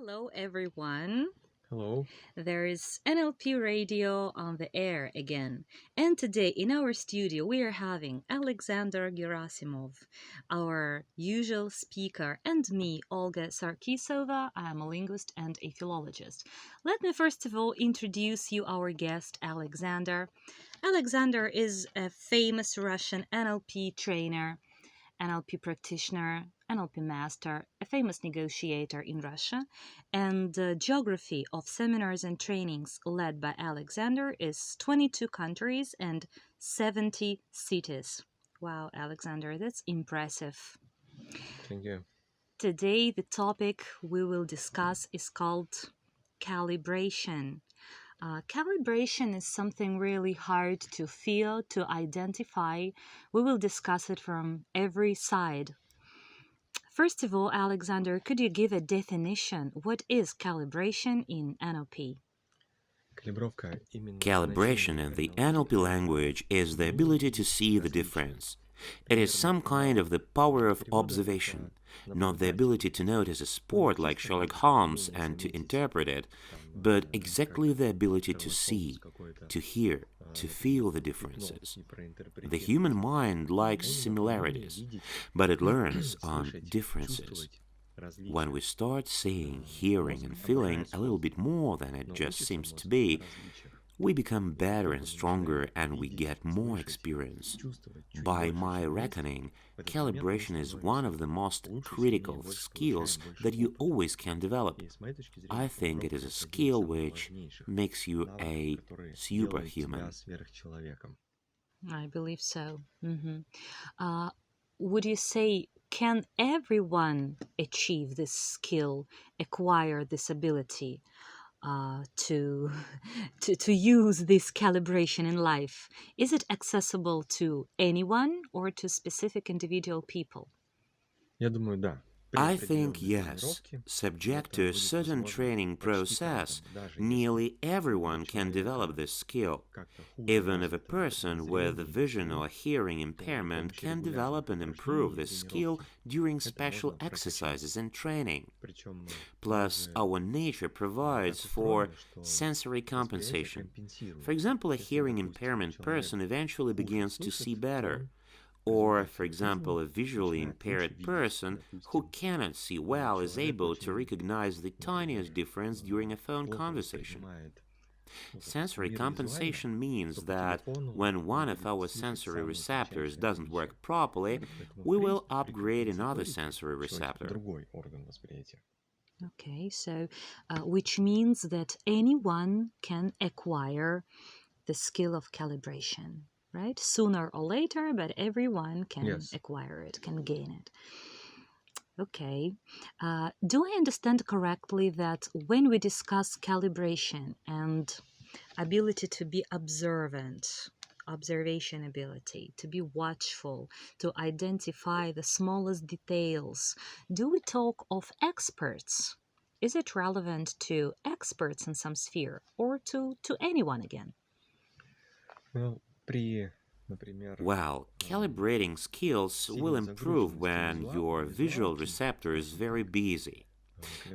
Hello, everyone. Hello. There is NLP Radio on the air again. And today in our studio, we are having Alexander Gerasimov, our usual speaker, and me, Olga Sarkisova. I am a linguist and a philologist. Let me first of all introduce you our guest, Alexander. Alexander is a famous Russian NLP trainer, NLP practitioner, NLP master, a famous negotiator in Russia, and the geography of seminars and trainings led by Alexander is 22 countries and 70 cities. Wow, Alexander, that's impressive. Thank you. Today, the topic we will discuss is called calibration. Calibration is something really hard to feel, to identify. We will discuss it from every side. First of all, Alexander, could you give a definition? What is calibration in NLP? Calibration in the NLP language is the ability to see the difference. It is some kind of the power of observation, not the ability to notice a sport like Sherlock Holmes and to interpret it, but exactly the ability to see, to hear, to feel the differences. The human mind likes similarities, but it learns on differences. When we start seeing, hearing, and feeling a little bit more than it just seems to be, we become better and stronger and we get more experience. By my reckoning, calibration is one of the most critical skills that you always can develop. I think it is a skill which makes you a superhuman. I believe so. Would you say, can everyone achieve this skill, acquire this ability? To use this calibration in life? Is it accessible to anyone or to specific individual people? I think yes. Subject to a certain training process, nearly everyone can develop this skill. Even if a person with vision or hearing impairment can develop and improve this skill during special exercises and training. Plus, our nature provides for sensory compensation. For example, a hearing impairment person eventually begins to see better. Or, for example, a visually impaired person who cannot see well is able to recognize the tiniest difference during a phone conversation. Sensory compensation means that when one of our sensory receptors doesn't work properly, we will upgrade another sensory receptor. Okay, so which means that anyone can acquire the skill of calibration, right? Sooner or later, but everyone can acquire it, can gain it. Okay. Do I understand correctly that when we discuss calibration and ability to be observant, observation ability, to be watchful, to identify the smallest details, do we talk of experts? Is it relevant to experts in some sphere or to anyone again? Well, calibrating skills will improve when your visual receptor is very busy.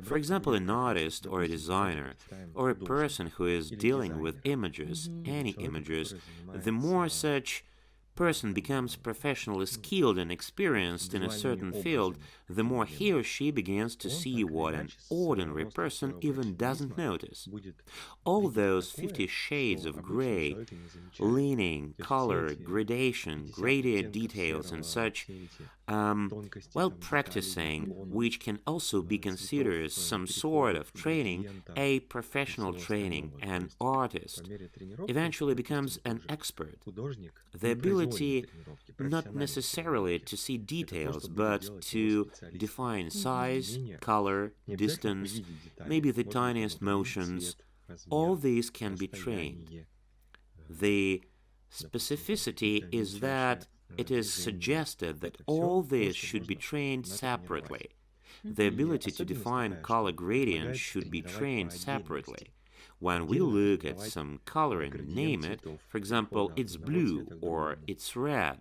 For example, an artist or a designer, or a person who is dealing with images, any images, the more such person becomes professionally skilled and experienced in a certain field, the more he or she begins to see what an ordinary person even doesn't notice. All those 50 shades of gray, leaning, color, gradation, gradient details and such, while practicing, which can also be considered as some sort of training, a professional training, an artist, eventually becomes an expert. The ability not necessarily to see details, but to define size, color, distance, maybe the tiniest motions, all these can be trained. The specificity is that it is suggested that all this should be trained separately. The ability to define color gradients should be trained separately. When we look at some color and name it, for example, it's blue or it's red,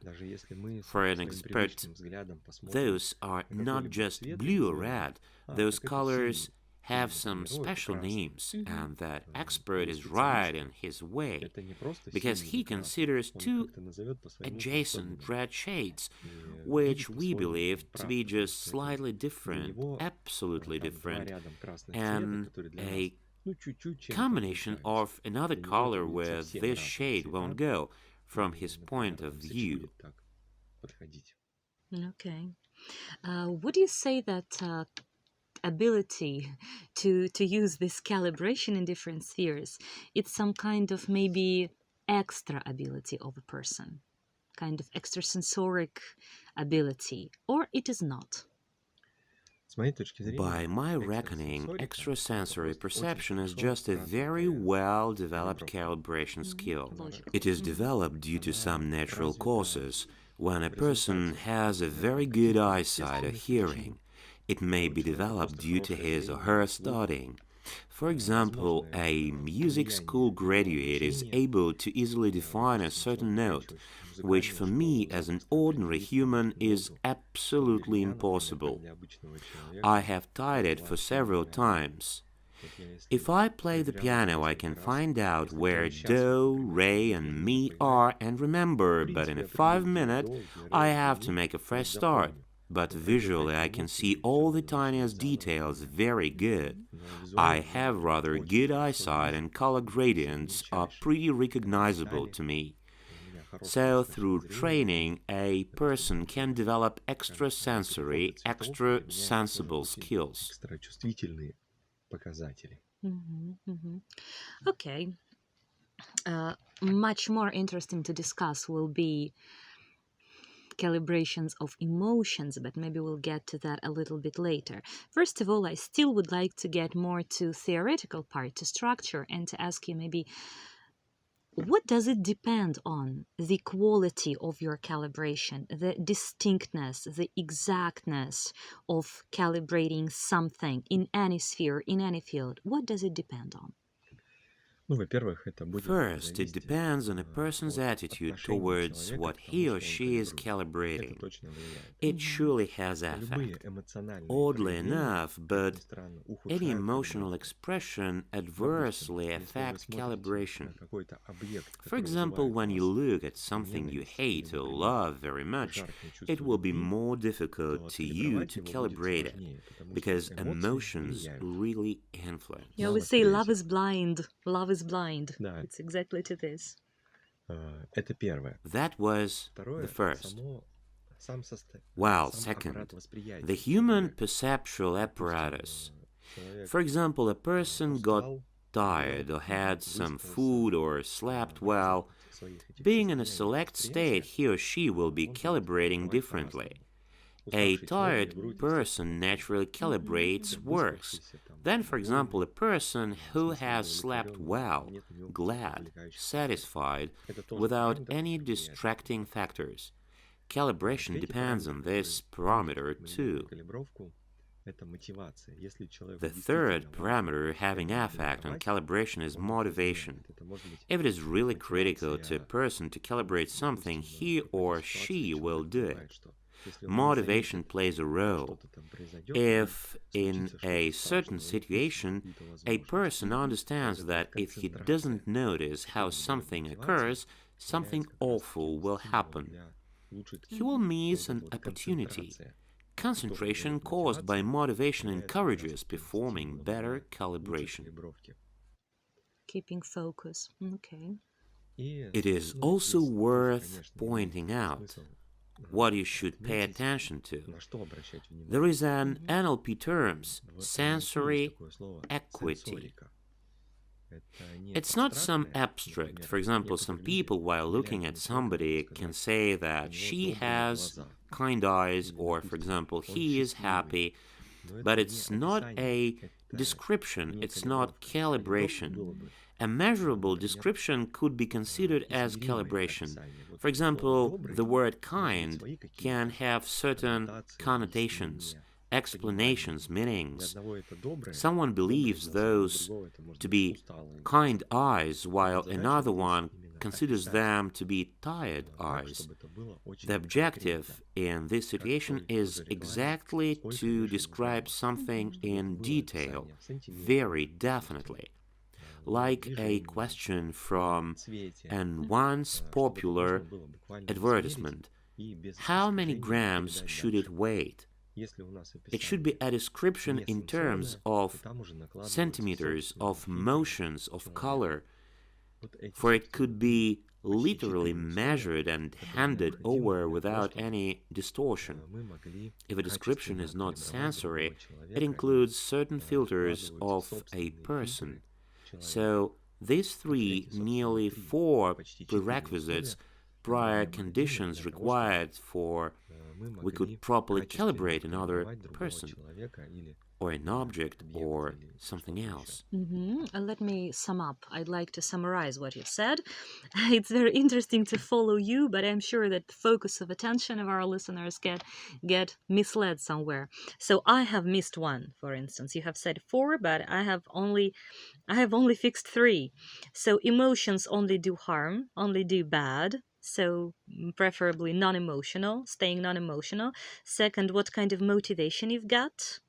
for an expert, those are not just blue or red. Those colors have some special names, and that expert is right in his way, because he considers two adjacent red shades, which we believe to be just slightly different, absolutely different, and a combination of another color with this shade won't go from his point of view. Okay. Would you say that ability to use this calibration in different spheres, it's some kind of maybe extra ability of a person, kind of extrasensoric ability, or it is not? By my reckoning, extrasensory perception is just a very well-developed calibration skill. Logical. It is developed due to some natural causes. When a person has a very good eyesight or hearing, it may be developed due to his or her studying. For example, a music school graduate is able to easily define a certain note, which for me as an ordinary human is absolutely impossible. I have tried it for several times. If I play the piano, I can find out where do, re, and mi are and remember, but in a 5 minute I have to make a fresh start. But visually I can see all the tiniest details very good. I have rather good eyesight and color gradients are pretty recognizable to me. So through training, a person can develop extrasensory, extra-sensible skills. Okay. Much more interesting to discuss will be calibrations of emotions, but maybe we'll get to that a little bit later. First of all, I still would like to get more to theoretical part, to structure, and to ask you maybe, what does it depend on, the quality of your calibration, the distinctness, the exactness of calibrating something in any sphere, in any field? What does it depend on? First, it depends on a person's attitude towards what he or she is calibrating. It surely has effect. Oddly enough, but any emotional expression adversely affects calibration. For example, when you look at something you hate or love very much, it will be more difficult to you to calibrate it, because emotions really influence. You always say love is blind. Love is blind. It's exactly to this. That was the first. While second, the human perceptual apparatus. For example, a person got tired or had some food or slept well. Being in a select state, he or she will be calibrating differently. A tired person naturally calibrates worse than, for example, a person who has slept well, glad, satisfied, without any distracting factors. Calibration depends on this parameter too. The third parameter having effect on calibration is motivation. If it is really critical to a person to calibrate something, he or she will do it. Motivation plays a role. If in a certain situation a person understands that if he doesn't notice how something occurs, something awful will happen, he will miss an opportunity. Concentration caused by motivation encourages performing better calibration. Keeping focus. Okay. It is also worth pointing out what you should pay attention to. There is an NLP terms, sensory acuity. It's not some abstract. For example, some people, while looking at somebody, can say that she has kind eyes, or, for example, he is happy, but it's not a description, it's not calibration. A measurable description could be considered as calibration. For example, the word kind can have certain connotations, explanations, meanings. Someone believes those to be kind eyes, while another one considers them to be tired eyes. The objective in this situation is exactly to describe something in detail, very definitely, like a question from an once popular advertisement. How many grams should it weigh? It should be a description in terms of centimeters, of motions, of color, for it could be literally measured and handed over without any distortion. If a description is not sensory, it includes certain filters of a person. So these three, nearly four prerequisites, prior conditions required for we could properly calibrate another person or an object or something else. Let me sum up. I'd like to summarize what you said. It's very interesting to follow you, but I'm sure that the focus of attention of our listeners get misled somewhere. So I have missed one, for instance. You have said four, but I have only fixed three. So emotions only do harm, only do bad. So preferably non-emotional, staying non-emotional. Second, what kind of motivation you've got.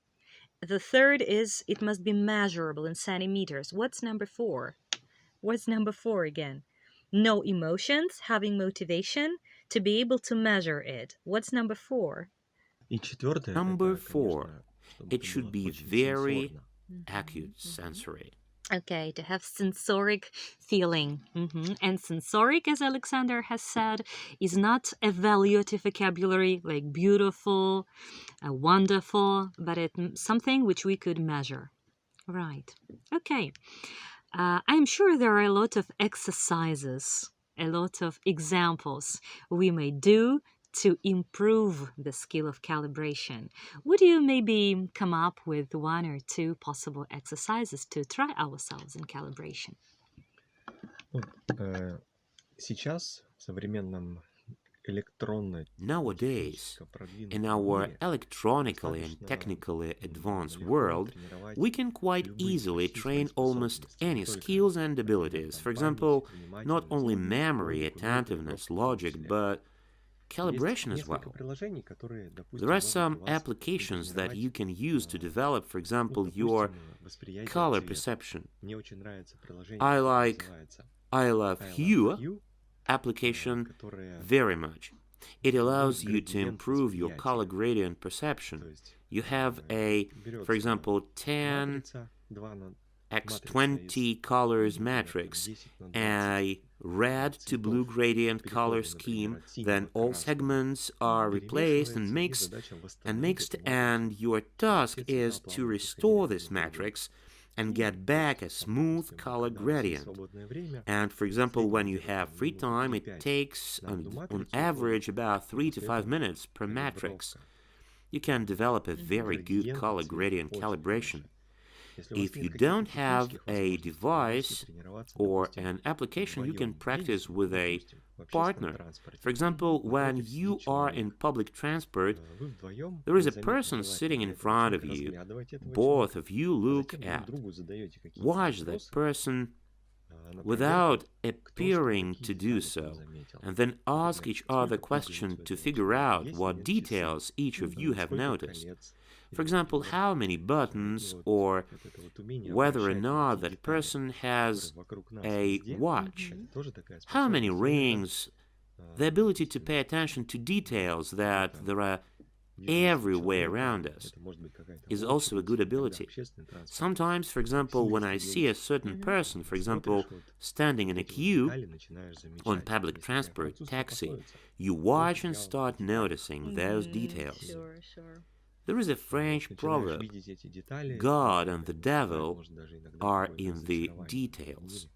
The third is it must be measurable in centimeters. What's number four? What's number four again? No emotions, having motivation, to be able to measure it. What's number four? Number four, it should be very acute sensory. Okay, to have sensoric feeling. And sensoric, as Alexander has said, is not evaluative vocabulary like beautiful, wonderful, but it's something which we could measure. Right. Okay. I'm sure there are a lot of exercises, a lot of examples we may do to improve the skill of calibration. Would you maybe come up with one or two possible exercises to try ourselves in calibration? Сейчас в современном Nowadays, in our electronically and technically advanced world, we can quite easily train almost any skills and abilities. For example, not only memory, attentiveness, logic, but calibration as well. There are some applications that you can use to develop, for example, your color perception. I love Hue application very much. It allows you to improve your color gradient perception. You have a, for example, 10x20 colors matrix, a red to blue gradient color scheme, then all segments are replaced and mixed, and your task is to restore this matrix and get back a smooth color gradient. And for example, when you have free time, it takes on average about 3 to 5 minutes per matrix. You can develop a very good color gradient calibration. If you don't have a device or an application, you can practice with a partner. For example, when you are in public transport, there is a person sitting in front of you. Both of you look at, watch that person without appearing to do so, and then ask each other question to figure out what details each of you have noticed. For example, how many buttons, or whether or not that person has a watch, how many rings, the ability to pay attention to details that there are everywhere around us is also a good ability. Sometimes, for example, when I see a certain person, for example, standing in a queue on public transport, taxi, you watch and start noticing those details. There is a French proverb, God and the devil are in the details.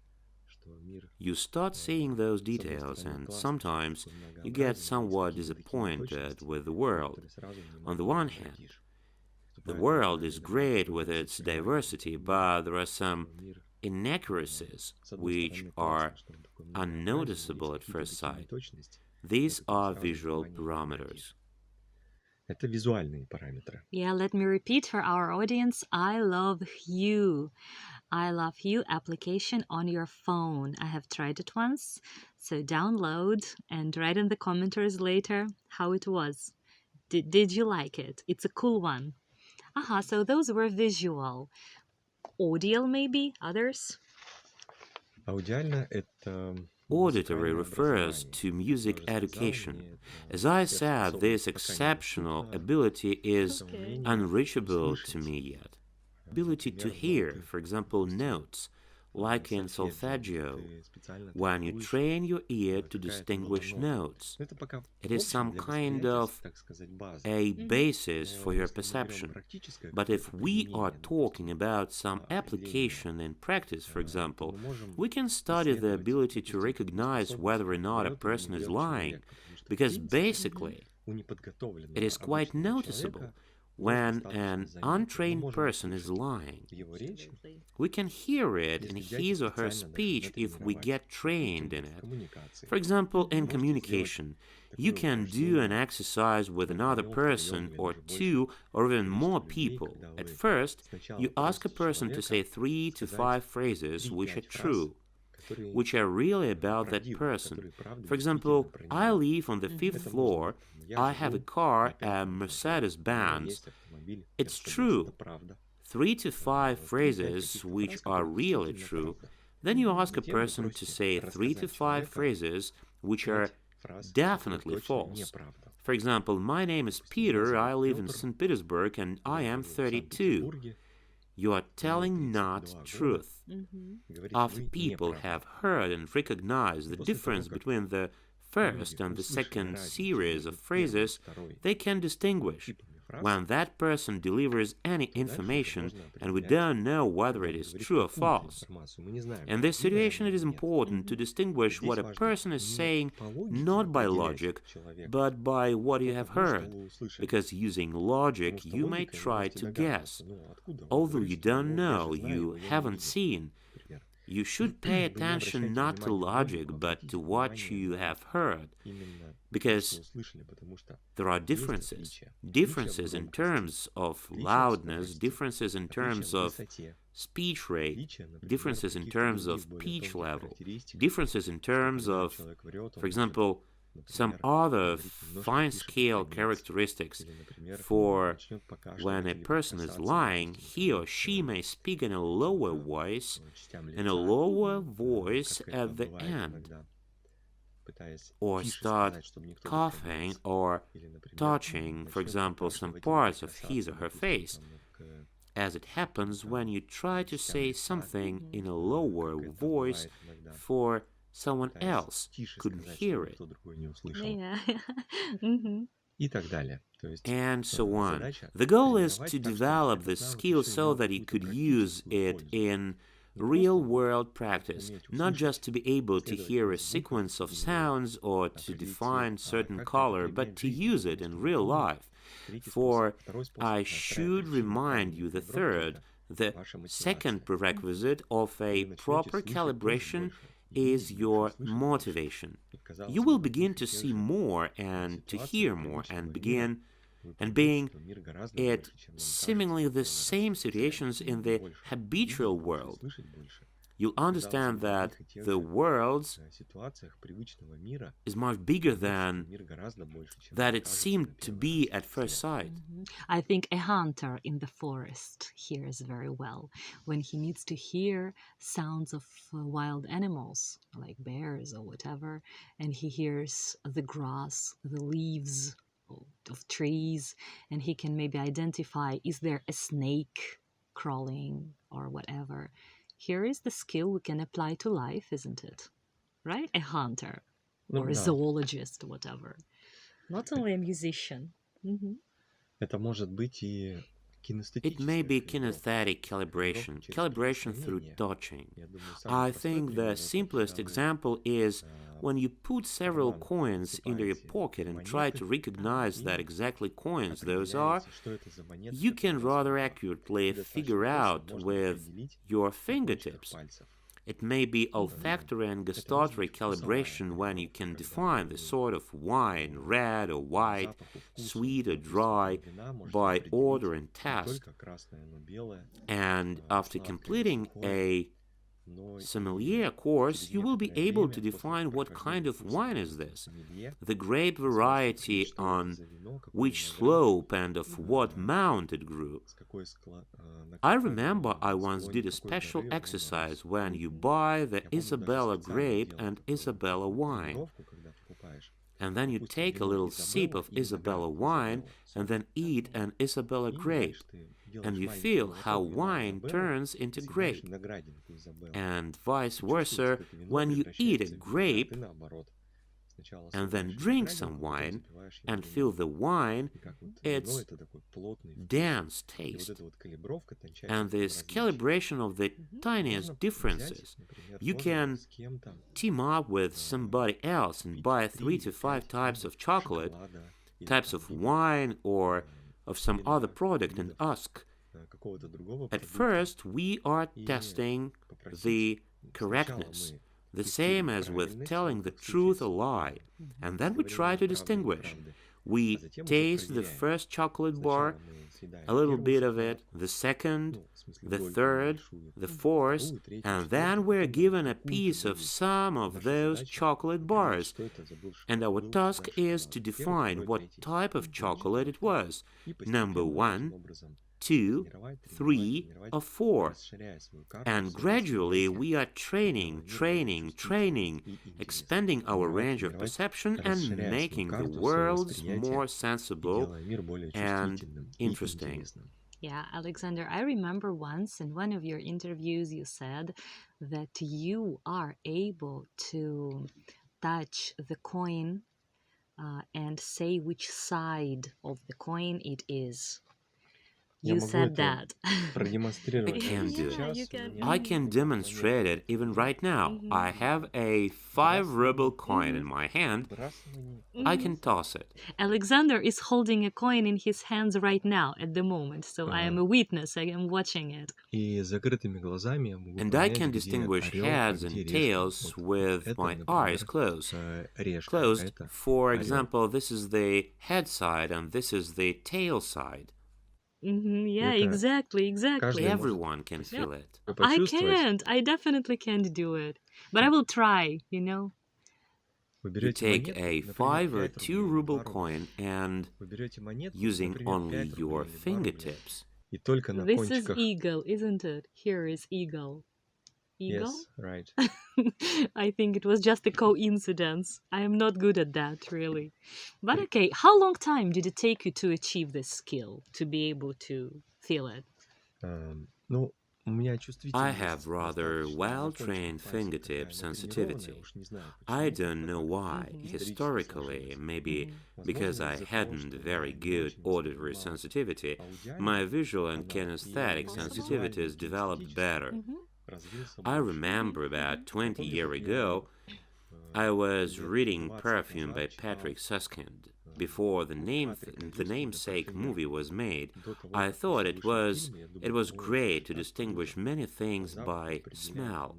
You start seeing those details, and sometimes you get somewhat disappointed with the world. On the one hand, the world is great with its diversity, but there are some inaccuracies which are unnoticeable at first sight. These are visual parameters. Это визуальные параметры. Yeah, let me repeat for our audience. I love Hue. I Love You application on your phone. I have tried it once, so download and write in the commenters later how it was. Did you like it? It's a cool one. So those were visual. Audio maybe? Others? Аудиально это Auditory музыкальное refers образование. to Как я music уже сказал, education. мне As I эта said, this способность пока не exceptional доступна. ability is Это умение unreachable to услышать, me yet. Ability to например, hear, ноты, for example, notes, like in сольфеджио. solfeggio, Ты специально when you тренируешь train your ear to какая-то distinguish ноту. notes. Но это пока It в is общем some для kind восприятия, of так сказать, база. a basis for Но your если мы берем perception. практическое But if какое-то we are применение, talking допустим, about some определения, application in practice, for то example, мы можем we can study the исследовать, ability to допустим, recognize способность whether or not a берет или person не is берет lying, человек, потому что, в because принципе, basically у неподготовленного it is quite обычного noticeable человека может when достаточно an заметно. Мы untrained можем person is услышать lying. в его речи, We can hear it in если взять his or her специально даже speech if we натренировать. get Допустим, trained in в it. коммуникации. For example, in Можете сделать communication, you такое can do an упражнение exercise with another вдвоем, втроем person или or даже больше two or even more количество людей, people. когда At вы first, сначала you ask a просите person to say человека 3 to сказать 5 phrases which are 3-5 фраз, true, которые which are really about that правдивы, person. которые правда For действительно example, про I него. live on the fifth Это может floor. быть, я I have a живу car, на a пятом этаже, у меня Mercedes-Benz. есть автомобиль, It's Мерседес, true. это правда. 3 to 5 3-5 phrases каких-то which фраз, are которые really действительно true. правда. Then you ask a Затем вы person to просите say 3 to рассказать 5 человека phrases which are 5 фраз, которые definitely точно false. неправда. For example, my name is Допустим, меня Peter, I зовут live in Петр, St. Petersburg, and I я am живу в 32. Санкт-Петербурге, You are мне telling not 32 года. truth. Говорите After вы people неправду. have heard and recognized the После того, difference как between the люди first and the услышали second разницу series между of первой и phrases, второй they can distinguish. типами фраз, When that person delivers any то дальше уже information можно and we определять, don't know whether когда it вы is говорите true or какую-то false. информацию, мы не знаем, In this правдивая situation, она it is или нет. important to distinguish Здесь what a важно person is не saying по логике not by определять logic, человека, but by what you а have потому что heard, вы услышали. because using logic, Потому что you may логикой вы try можете to догадываться. guess. Ну, откуда он Although говорит, you что, don't я know, же знаю you его, я не haven't видел, seen, например. you should pay Вы не attention обращайте not to внимания на logic, логику, but обратите to what внимание you на have heard, именно то, because что услышали, потому что there are есть differences. отличия. Отличия в Differences in громкости, terms of отличия в loudness, скорости, differences in отличия terms в of высоте, speech rate, отличия, например, differences in каких-то terms других of более speech тонких level, характеристик, differences in что terms когда of, человек врет, for он может, example, some например, other говорить немножко fine тише, scale под конец, characteristics. или, например, For начнет when покашливать a или person is прикасаться, lying, допустим, he там, or she may speak in a к lower voice, частям in a лица, lower voice как это at the бывает end, иногда, пытаясь or тише start сказать, чтобы никто другой не coughing слышал. or Или, например, touching, for начнет example, some покашливать или parts of прикасаться, his or her допустим, face, там, к as it happens when you try to частям say лица, something in a как lower это voice бывает иногда, for someone пытаясь else тише couldn't сказать, hear чтобы it, никто другой не услышал. Yeah. Mhm. И так далее. То есть and so on. задача The goal is тренировать to так, чтобы develop этот this навык skill еще so имел that you какую-то could use практическую it пользу. in Не real просто world practice, уметь not just услышать, to be able to следовать hear a звукам sequence of или sounds or to определить define цвет, а certain как это color, применять but в to жизни, use потому it in что real помните, life. третий For способ, второй способ I настраивать should силу remind правильной you the калибровки third, — the это ваша second мотивация. prerequisite of Вы a начнете proper слышать тоже calibration больше, и видеть is больше, your слышать больше. motivation. И, казалось You бы, will в begin одних и to тех see же more and to ситуациях hear more привычного and мира begin вы and поймете, being что мир гораздо at больше, чем нам seemingly кажется. the Вы same расцениваете situations in the больше, habitual видеть больше, world. слышать больше. You'll Казалось бы, understand в that одних и тех the же world ситуациях привычного мира is much bigger поймете, что than мир гораздо больше, чем that нам it кажется на seemed to первый be взгляд. at first sight. I think a hunter in the forest hears very well when he needs to hear sounds of wild animals like bears or whatever, and he hears the grass, the leaves of trees, and he can maybe identify, is there a snake crawling or whatever. Here is the skill we can apply to life, isn't it? Right? A hunter Ну or a да, zoologist, whatever. Not only a musician. Mhm. это может быть и It may be кинестетическая kinesthetic calibration, через calibration through прикосновение. touching. Я думаю, самый I простой think пример — the это simplest когда вы example is when you put several карман coins into your засыпаете pocket and try монеты to recognize that и exactly coins those are, определяете, что это за монеты, you can которые у вас в rather руках. accurately И достаточно figure просто out можно with определить your на кончиках fingertips. пальцев. It may be olfactory and gustatory calibration when you can define the sort of wine, red or white, sweet or dry, by order and task. And after completing a sommelier course, you will be able to define what kind of wine is this, the grape variety, on which slope and of what mount it grew. I remember I once did a special exercise when you buy the Isabella grape and Isabella wine, and then you take a little sip of Isabella wine and then eat an Isabella grape, and you feel how wine turns into grape, and vice versa when you eat a grape and then drink some wine and feel the wine, its dense taste. And this calibration of the tiniest differences. You can team up with somebody else and buy 3 to 5 types of chocolate, types of wine, or of some other product, and ask, at first we are testing the correctness, the same as with telling the truth or lie, and then we try to distinguish. We taste the first chocolate bar, a little bit of it, the second, the third, the fourth, and then we're given a piece of some of those chocolate bars, and our task is to define what type of chocolate it was, number 1, 2, 3, or 4. And gradually we are training, expanding our range of perception and making the world more sensible and interesting. Yeah, Alexander, I remember once in one of your interviews you said that you are able to touch the coin and say which side of the coin it is. You said that. I can do Yeah, it. you can. I can demonstrate it even right now. I have a 5-ruble coin in my hand. I can toss it. Alexander is holding a coin in his hands right now at the moment, so I am a witness. I am watching it. And I can distinguish heads and tails with my eyes closed. For example, this is the head side and this is the tail side. Yeah, exactly. Everyone can feel it. I can't. I definitely can't do it. But I will try, You take a 5 or 2-ruble coin and, using only your fingertips, This is eagle, isn't it? Here is eagle. Eagle? Yes, right. I think it was just a coincidence. I am not good at that, really. But okay, how long time did it take you to achieve this skill, to be able to feel it? I have rather well-trained fingertip sensitivity. I don't know why. Historically, maybe because I hadn't very good auditory sensitivity, my visual and kinesthetic sensitivities developed better. I remember about 20 years ago, I was reading Perfume by Patrick Suskind. Before the namesake movie was made, I thought it was great to distinguish many things by smell,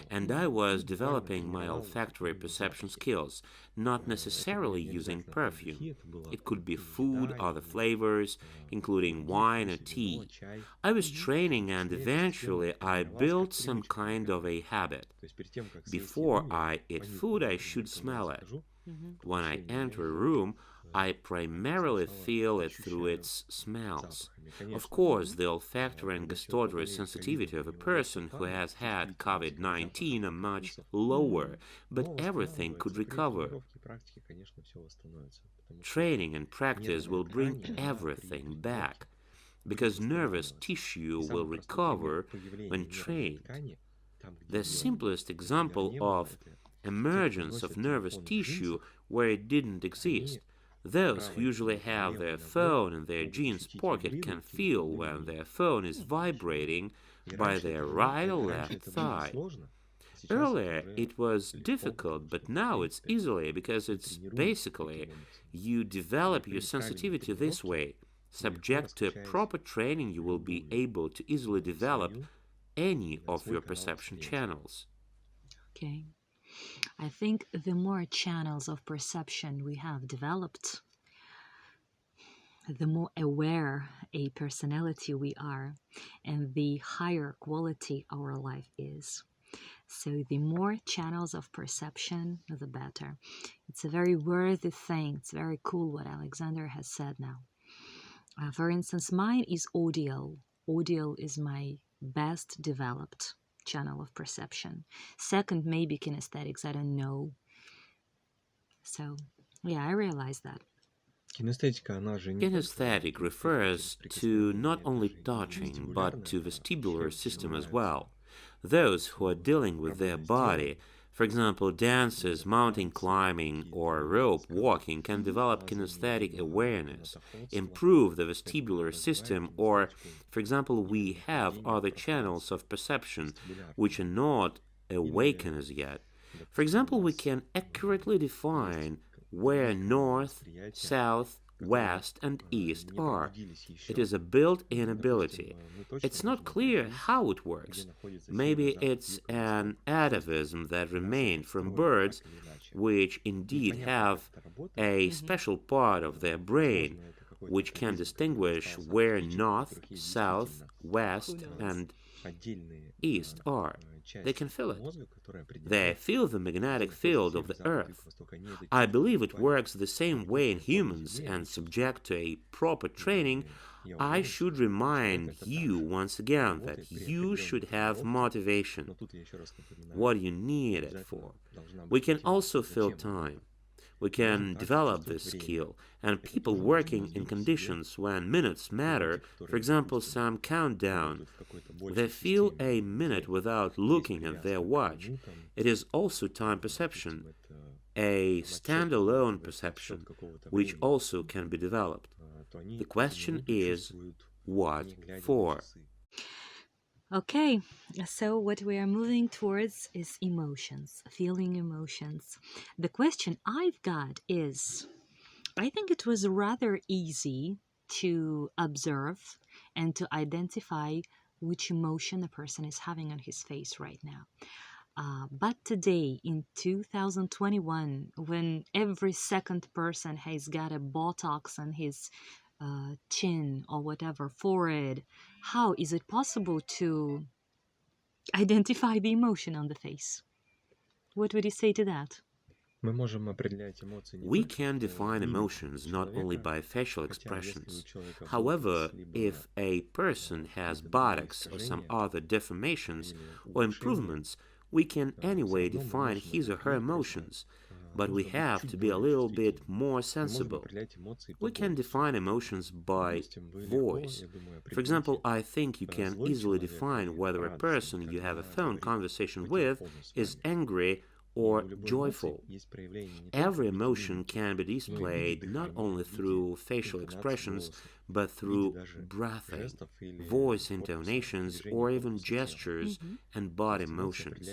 and I was developing my olfactory perception skills, not necessarily using perfume. It could be food, other flavors, including wine or tea. I was training, and eventually I built some kind of a habit. Before I eat food, I should smell it. When I enter a room, I primarily feel it through its smells. Of course, the olfactory and gustatory sensitivity of a person who has had COVID-19 are much lower, but everything could recover. Training and practice will bring everything back, because nervous tissue will recover when trained. The simplest example of emergence of nervous tissue where it didn't exist. Those who usually have their phone in their jeans pocket can feel when their phone is vibrating by their right or left thigh. Earlier it was difficult, but now it's easily, because it's basically you develop your sensitivity this way. Subject to proper training, you will be able to easily develop any of your perception channels. Okay. I think the more channels of perception we have developed, the more aware a personality we are, and the higher quality our life is. So the more channels of perception, the better. It's a very worthy thing. It's very cool what Alexander has said now. For instance, mine is audio. Audio is my best developed channel of perception. Second, maybe kinesthetics, I don't know. So, yeah, I realized that. Kinesthetic refers to not only touching, but to vestibular system as well. Those who are dealing with their body, for example, dancers, mountain climbing, or rope walking, can develop kinesthetic awareness, improve the vestibular system, or, for example, we have other channels of perception which are not awakened as yet. For example, we can accurately define where north, south, west, and east are. It is a built-in ability. It's not clear how it works. Maybe it's an atavism that remained from birds, which indeed have a special part of their brain which can distinguish where north, south, west, and east are. They can feel it. They feel the magnetic field of the Earth. I believe it works the same way in humans, and subject to a proper training, I should remind you once again that you should have motivation. What you need it for. We can also feel time. We can develop this skill, and people working in conditions when minutes matter, for example, some countdown, they feel a minute without looking at their watch. It is also time perception, a standalone perception, which also can be developed. The question is, what for? Okay, so what we are moving towards is emotions, feeling emotions. The question I've got is, I think it was rather easy to observe and to identify which emotion a person is having on his face right now. But today, in 2021, when every second person has got a Botox on his chin or whatever, forehead, how is it possible to identify the emotion on the face? What would you say to that? We can define emotions not only by facial expressions. However, if a person has buttocks or some other deformations or improvements, we can anyway define his or her emotions. But we have to be a little bit more sensible. We can define emotions by voice. For example, I think you can easily define whether a person you have a phone conversation with is angry or joyful. Every emotion can be displayed not only through facial expressions, but through breathing, voice intonations, or even gestures and body motions.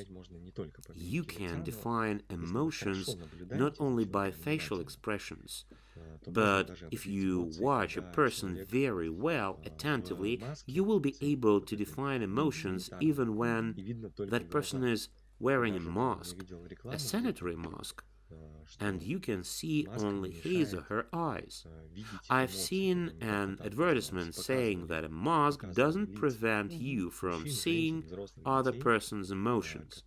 You can define emotions not only by facial expressions, but if you watch a person very well, attentively, you will be able to define emotions even when that person is wearing a mask, a sanitary mask, and you can see only his or her eyes. I've seen an advertisement saying that a mask doesn't prevent you from seeing other person's emotions.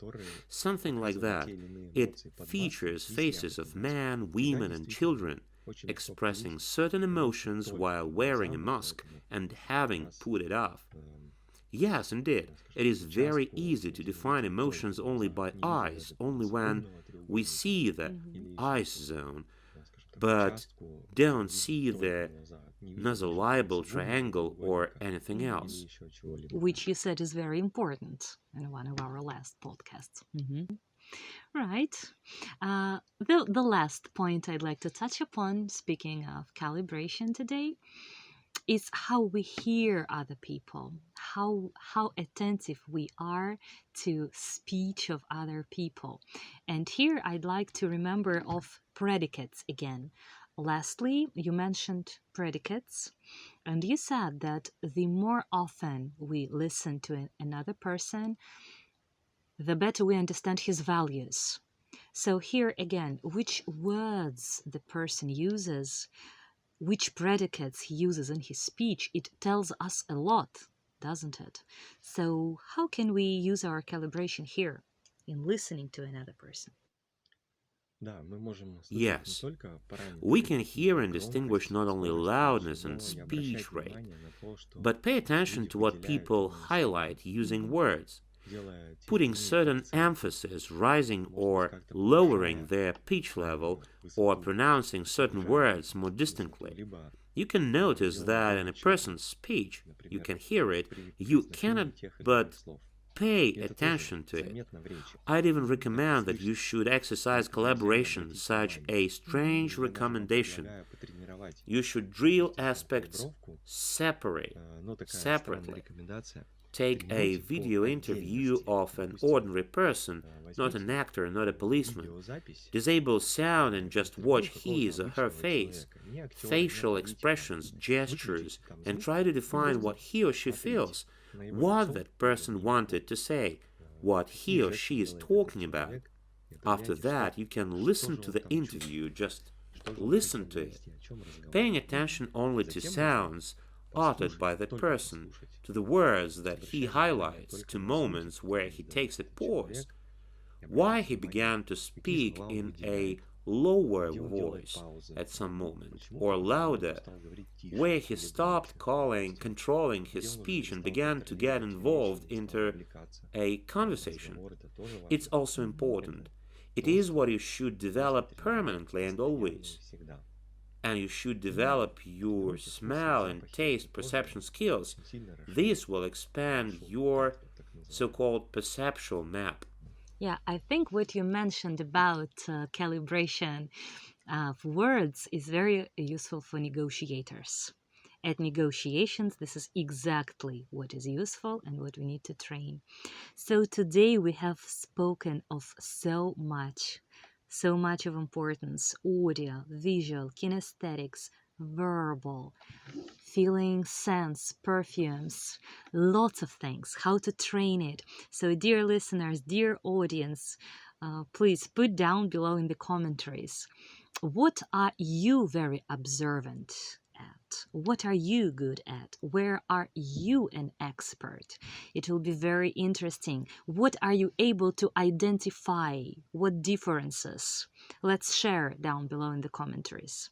Something like that. It features faces of men, women, and children expressing certain emotions while wearing a mask and having put it off. Yes, indeed, it is very easy to define emotions only by eyes, only when we see the eyes zone, but don't see the nasolabial triangle or anything else. Which you said is very important in one of our last podcasts. Right. The last point I'd like to touch upon, speaking of calibration today, is how we hear other people, how attentive we are to speech of other people. And here I'd like to remember of predicates again, lastly, you mentioned predicates, and you said that the more often we listen to another person, the better we understand his values. So here again, which words the person uses, which predicates he uses in his speech, it tells us a lot, doesn't it? So how can we use our calibration here in listening to another person? Yes, we can hear and distinguish not only loudness and speech rate, but pay attention to what people highlight using words, putting certain emphasis, rising or lowering their pitch level, or pronouncing certain words more distinctly. You can notice that in a person's speech, you can hear it, you cannot but pay attention to it. I'd even recommend that you should exercise collaboration, such a strange recommendation. You should drill aspects separately. Take a video interview of an ordinary person, not an actor, not a policeman. Disable sound and just watch his or her face, facial expressions, gestures, and try to define what he or she feels, what that person wanted to say, what he or she is talking about. After that, you can listen to the interview, just listen to it, paying attention only to sounds uttered by that person, to the words that he highlights, to moments where he takes a pause, why he began to speak in a lower voice at some moment, or louder, where he stopped controlling his speech and began to get involved into a conversation. It's also important. It is what you should develop permanently and always. And you should develop your smell and taste perception skills. This will expand your so-called perceptual map. Yeah, I think what you mentioned about calibration of words is very useful for negotiators. At negotiations, this is exactly what is useful and what we need to train. So today we have spoken of so much of importance: audio, visual, kinesthetics, verbal, feeling, sense, perfumes, lots of things, how to train it. So dear listeners, dear audience, please put down below in the commentaries, what are you very observant at? What are you good at? Where are you an expert? It will be very interesting. What are you able to identify? What differences? Let's share down below in the commentaries.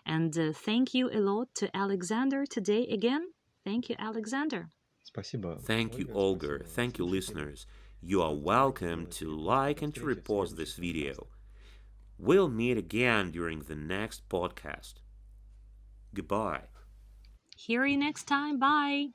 And thank you a lot to Alexander today again. Thank you, Alexander. Thank you, Olga. Thank you, listeners. You are welcome to like and to repost this video. We'll meet again during the next podcast. Goodbye. Hear you next time. Bye.